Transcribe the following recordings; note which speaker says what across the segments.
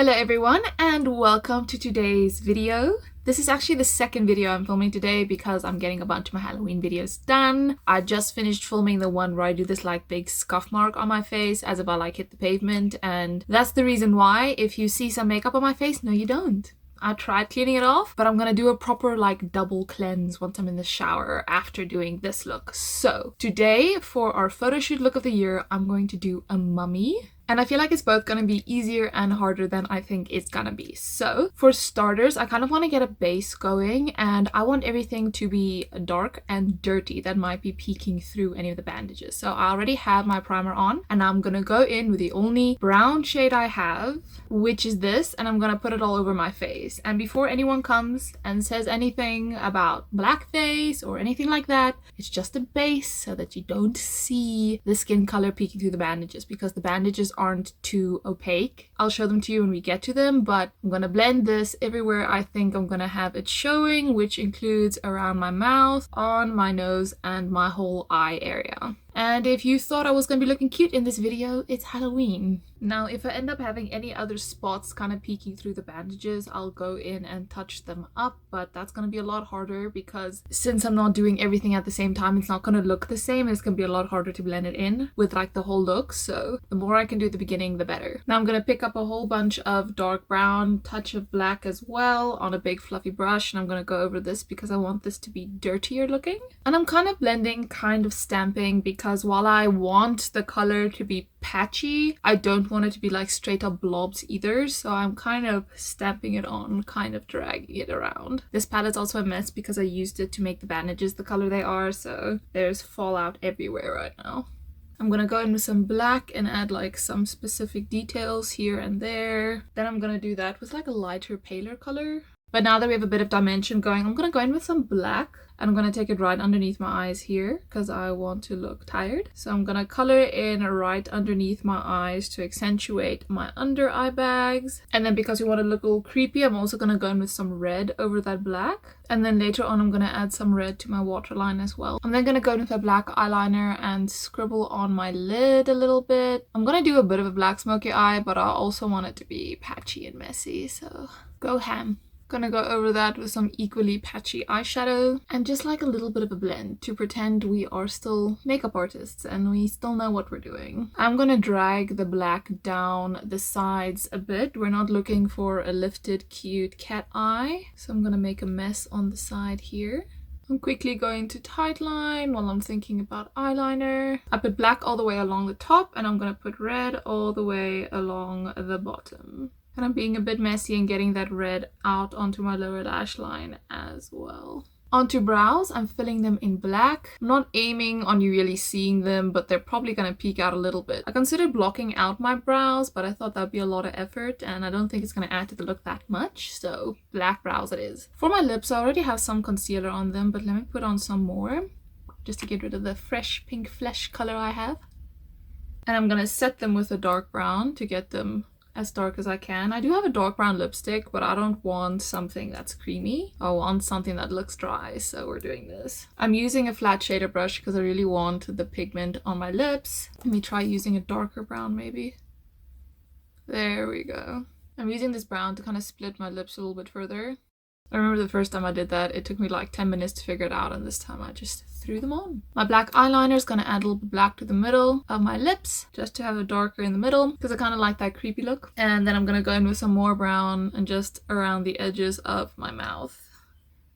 Speaker 1: Hello everyone and welcome to today's video. This is actually the second video I'm filming today because I'm getting a bunch of my Halloween videos done. I just finished filming the one where I do this like big scuff mark on my face as if I like hit the pavement, and that's the reason why if you see some makeup on my face, no you don't. I tried cleaning it off, but I'm gonna do a proper like double cleanse once I'm in the shower after doing this look. So today for our photo shoot look of the year, I'm going to do a mummy. And I feel like it's both gonna be easier and harder than I think it's gonna be. So for starters, I kind of want to get a base going and I want everything to be dark and dirty that might be peeking through any of the bandages. So I already have my primer on and I'm gonna go in with the only brown shade I have, which is this, and I'm gonna put it all over my face. And before anyone comes and says anything about blackface or anything like that, it's just a base so that you don't see the skin color peeking through the bandages, because the bandages aren't too opaque. I'll show them to you when we get to them, but I'm gonna blend this everywhere I think I'm gonna have it showing, which includes around my mouth, on my nose, and my whole eye area. And if you thought I was gonna be looking cute in this video, it's Halloween. Now, if I end up having any other spots kind of peeking through the bandages, I'll go in and touch them up, but that's gonna be a lot harder because since I'm not doing everything at the same time, it's not gonna look the same. It's gonna be a lot harder to blend it in with like the whole look. So the more I can do at the beginning, the better. Now I'm gonna pick up a whole bunch of dark brown, touch of black as well on a big fluffy brush, and I'm gonna go over this because I want this to be dirtier looking. And I'm kind of blending, kind of stamping, because while I want the color to be patchy, I don't want it to be like straight up blobs either, so I'm kind of stamping it on, kind of dragging it around. This palette's also a mess because I used it to make the bandages the color they are, so there's fallout everywhere right now. I'm gonna go in with some black and add like some specific details here and there. Then I'm gonna do that with like a lighter, paler color. But now that we have a bit of dimension going, I'm gonna go in with some black and I'm gonna take it right underneath my eyes here because I want to look tired. So I'm gonna color in right underneath my eyes to accentuate my under eye bags. And then because we want to look a little creepy, I'm also gonna go in with some red over that black. And then later on, I'm gonna add some red to my waterline as well. I'm then gonna go in with a black eyeliner and scribble on my lid a little bit. I'm gonna do a bit of a black smoky eye, but I also want it to be patchy and messy, so go ham. Gonna go over that with some equally patchy eyeshadow and just like a little bit of a blend to pretend we are still makeup artists and we still know what we're doing. I'm gonna drag the black down the sides a bit. We're not looking for a lifted cute cat eye, so I'm gonna make a mess on the side here. I'm quickly going to tightline while I'm thinking about eyeliner. I put black all the way along the top and I'm gonna put red all the way along the bottom. And I'm being a bit messy and getting that red out onto my lower lash line as well. Onto brows, I'm filling them in black. I'm not aiming on you really seeing them, but they're probably gonna peek out a little bit. I considered blocking out my brows, but I thought that'd be a lot of effort and I don't think it's gonna add to the look that much, so black brows it is. For my lips, I already have some concealer on them, but let me put on some more just to get rid of the fresh pink flesh color I have. And I'm gonna set them with a dark brown to get them as dark as I can. I do have a dark brown lipstick, but I don't want something that's creamy. I want something that looks dry, so we're doing this. I'm using a flat shader brush because I really want the pigment on my lips. Let me try using a darker brown maybe. There we go. I'm using this brown to kind of split my lips a little bit further. I remember the first time I did that, it took me like 10 minutes to figure it out, and this time I just threw them on. My black eyeliner is gonna add a little bit black to the middle of my lips, just to have it darker in the middle, because I kind of like that creepy look. And then I'm gonna go in with some more brown and just around the edges of my mouth,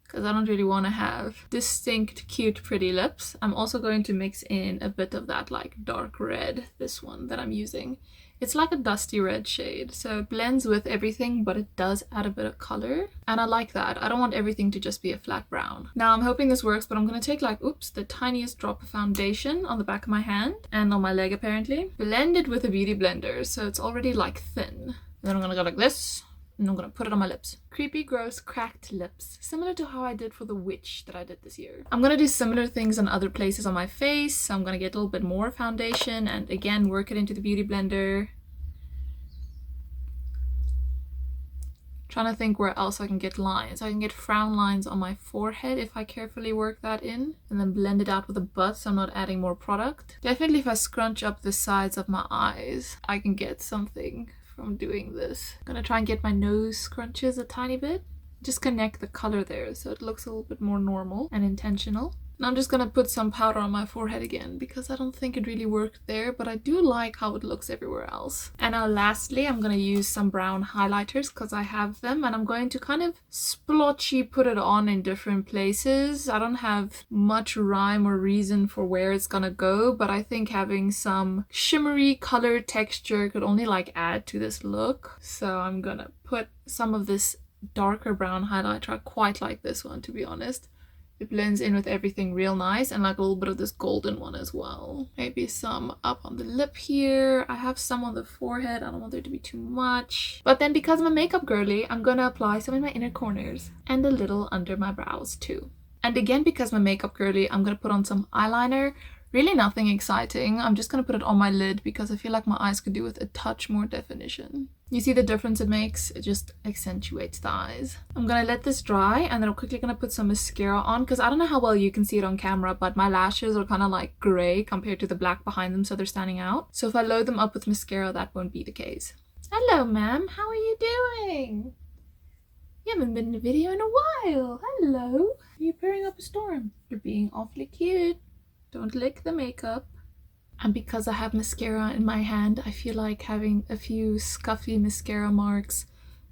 Speaker 1: because I don't really want to have distinct, cute, pretty lips. I'm also going to mix in a bit of that like dark red, this one that I'm using. It's like a dusty red shade, so it blends with everything, but it does add a bit of color. And I like that. I don't want everything to just be a flat brown. Now I'm hoping this works, but I'm gonna take like, the tiniest drop of foundation on the back of my hand and on my leg apparently. Blend it with a beauty blender, so it's already like thin. And then I'm gonna go like this, and I'm gonna put it on my lips. Creepy, gross, cracked lips. Similar to how I did for the witch that I did this year. I'm gonna do similar things on other places on my face. So I'm gonna get a little bit more foundation and again work it into the beauty blender. Trying to think where else I can get lines. I can get frown lines on my forehead if I carefully work that in and then blend it out with a butt so I'm not adding more product. Definitely if I scrunch up the sides of my eyes, I can get something from doing this. I'm gonna try and get my nose scrunches a tiny bit. Just connect the color there so it looks a little bit more normal and intentional. And I'm just gonna put some powder on my forehead again because I don't think it really worked there, but I do like how it looks everywhere else. And now lastly, I'm gonna use some brown highlighters because I have them, and I'm going to kind of splotchy put it on in different places. I don't have much rhyme or reason for where it's gonna go, but I think having some shimmery color texture could only like add to this look. So I'm gonna put some of this darker brown highlighter. I quite like this one, to be honest. It blends in with everything real nice, and like a little bit of this golden one as well. Maybe some up on the lip here. I have some on the forehead. I don't want there to be too much. But then because I'm a makeup girly, I'm gonna apply some in my inner corners and a little under my brows too. And again, because I'm a makeup girly, I'm gonna put on some eyeliner. Really nothing exciting. I'm just gonna put it on my lid because I feel like my eyes could do with a touch more definition. You see the difference it makes? It just accentuates the eyes. I'm gonna let this dry, and then I'm quickly gonna put some mascara on because I don't know how well you can see it on camera, but my lashes are kind of like gray compared to the black behind them, so they're standing out. So if I load them up with mascara, that won't be the case. Hello, ma'am. How are you doing? You haven't been in a video in a while. Hello. Are you purring up a storm? You're being awfully cute. Don't lick the makeup. And because I have mascara in my hand, I feel like having a few scuffy mascara marks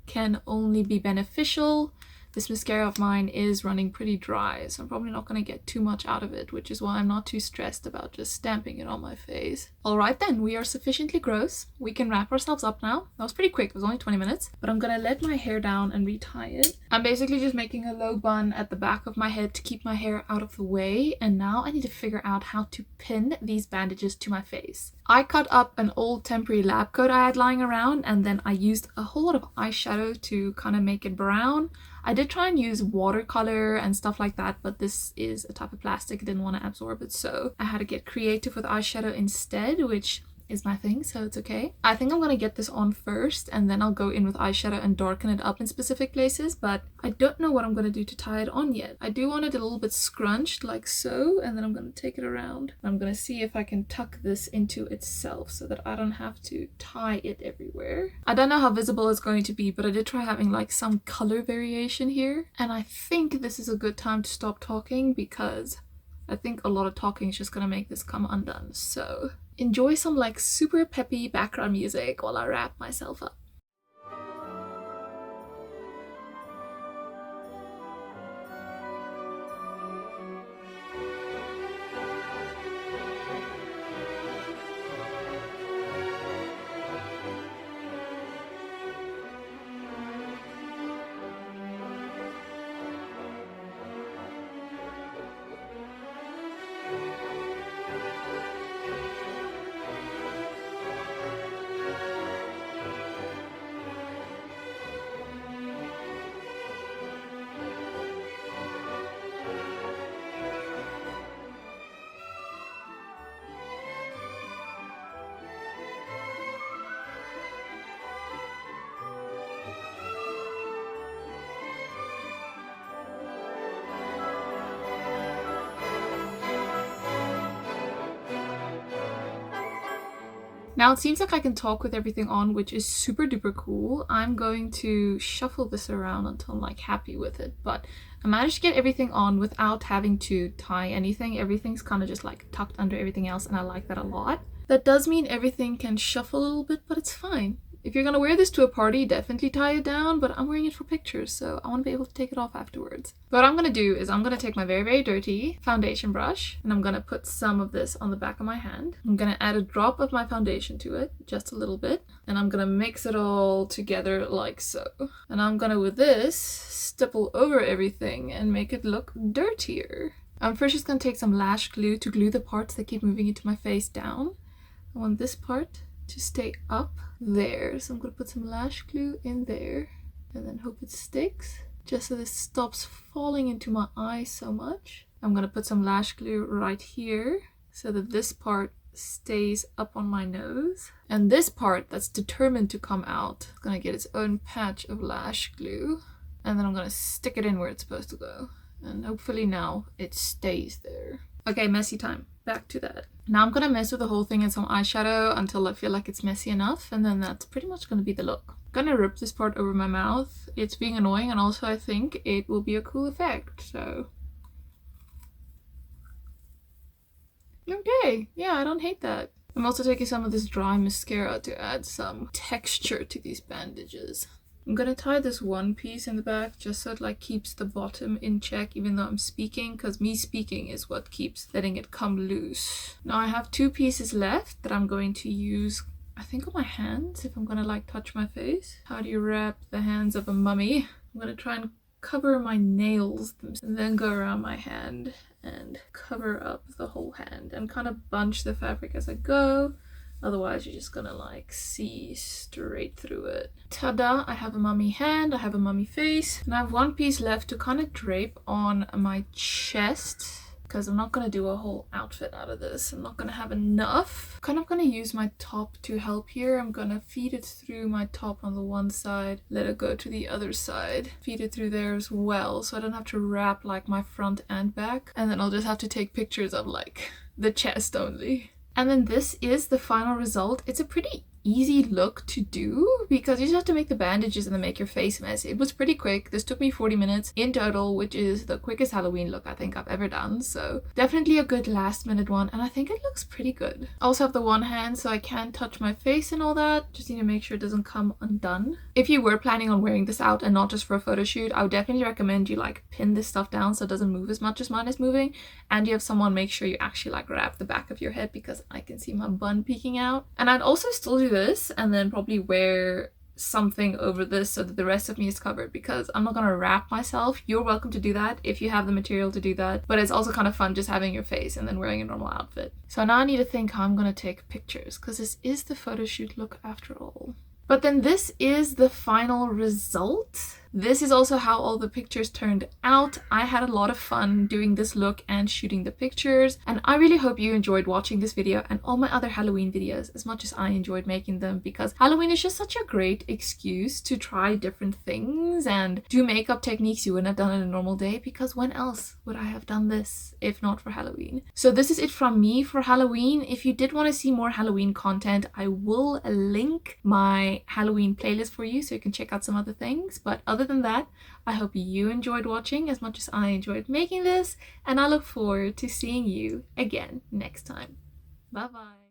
Speaker 1: can only be beneficial. This mascara of mine is running pretty dry, so I'm probably not going to get too much out of it, which is why I'm not too stressed about just stamping it on my face. Alright then, we are sufficiently gross. We can wrap ourselves up now. That was pretty quick, it was only 20 minutes. But I'm going to let my hair down and retie it. I'm basically just making a low bun at the back of my head to keep my hair out of the way. And now I need to figure out how to pin these bandages to my face. I cut up an old temporary lab coat I had lying around, and then I used a whole lot of eyeshadow to kind of make it brown. I did try and use watercolor and stuff like that, but this is a type of plastic, I didn't want to absorb it, so I had to get creative with eyeshadow instead, which is my thing, so it's okay. I think I'm gonna get this on first, and then I'll go in with eyeshadow and darken it up in specific places, but I don't know what I'm gonna do to tie it on yet. I do want it a little bit scrunched like so, and then I'm gonna take it around. I'm gonna see if I can tuck this into itself so that I don't have to tie it everywhere. I don't know how visible it's going to be, but I did try having like some color variation here, and I think this is a good time to stop talking because I think a lot of talking is just gonna make this come undone. So enjoy some like super peppy background music while I wrap myself up. Now it seems like I can talk with everything on, which is super duper cool. I'm going to shuffle this around until I'm like happy with it, but I managed to get everything on without having to tie anything. Everything's kind of just like tucked under everything else, and I like that a lot. That does mean everything can shuffle a little bit, but it's fine. If you're gonna wear this to a party, definitely tie it down, but I'm wearing it for pictures, so I want to be able to take it off afterwards. What I'm gonna do is I'm gonna take my very, very dirty foundation brush, and I'm gonna put some of this on the back of my hand. I'm gonna add a drop of my foundation to it, just a little bit, and I'm gonna mix it all together like so. And I'm gonna, with this, stipple over everything and make it look dirtier. I'm first just gonna take some lash glue to glue the parts that keep moving into my face down. I want this part to stay up there, so I'm gonna put some lash glue in there and then hope it sticks, just so this stops falling into my eye so much. I'm gonna put some lash glue right here so that this part stays up on my nose, and this part that's determined to come out is gonna get its own patch of lash glue, and then I'm gonna stick it in where it's supposed to go, and hopefully now it stays there. Okay, messy time. Back to that. Now I'm gonna mess with the whole thing in some eyeshadow until I feel like it's messy enough, and then that's pretty much gonna be the look. I'm gonna rip this part over my mouth. It's being annoying, and also I think it will be a cool effect, so. Okay, yeah, I don't hate that. I'm also taking some of this dry mascara to add some texture to these bandages. I'm gonna tie this one piece in the back just so it like keeps the bottom in check even though I'm speaking, because me speaking is what keeps letting it come loose. Now I have 2 pieces left that I'm going to use, I think, on my hands if I'm gonna like touch my face. How do you wrap the hands of a mummy? I'm gonna try and cover my nails and then go around my hand and cover up the whole hand and kind of bunch the fabric as I go. Otherwise, you're just gonna like see straight through it. Ta-da! I have a mummy hand, I have a mummy face, and I have 1 piece left to kind of drape on my chest, because I'm not gonna do a whole outfit out of this. I'm not gonna have enough. Kind of gonna use my top to help here. I'm gonna feed it through my top on the one side, let it go to the other side, feed it through there as well, so I don't have to wrap like my front and back, and then I'll just have to take pictures of like the chest only. And then this is the final result. It's a pretty easy look to do because you just have to make the bandages and then make your face messy. It was pretty quick. This took me 40 minutes in total, which is the quickest Halloween look I think I've ever done. So definitely a good last minute one, and I think it looks pretty good. I also have the one hand so I can touch my face and all that. Just need to make sure it doesn't come undone. If you were planning on wearing this out and not just for a photo shoot, I would definitely recommend you like pin this stuff down so it doesn't move as much as mine is moving, and you have someone make sure you actually like wrap the back of your head because I can see my bun peeking out. And I'd also still do this and then probably wear something over this so that the rest of me is covered, because I'm not gonna wrap myself. You're welcome to do that if you have the material to do that, but it's also kind of fun just having your face and then wearing a normal outfit. So now I need to think how I'm gonna take pictures, because this is the photo shoot look after all. But then this is the final result. This is also how all the pictures turned out. I had a lot of fun doing this look and shooting the pictures, and I really hope you enjoyed watching this video and all my other Halloween videos as much as I enjoyed making them, because Halloween is just such a great excuse to try different things and do makeup techniques you wouldn't have done on a normal day, because when else would I have done this if not for Halloween? So this is it from me for Halloween. If you did want to see more Halloween content, I will link my Halloween playlist for you so you can check out some other things. But other than that, I hope you enjoyed watching as much as I enjoyed making this, and I look forward to seeing you again next time. Bye bye.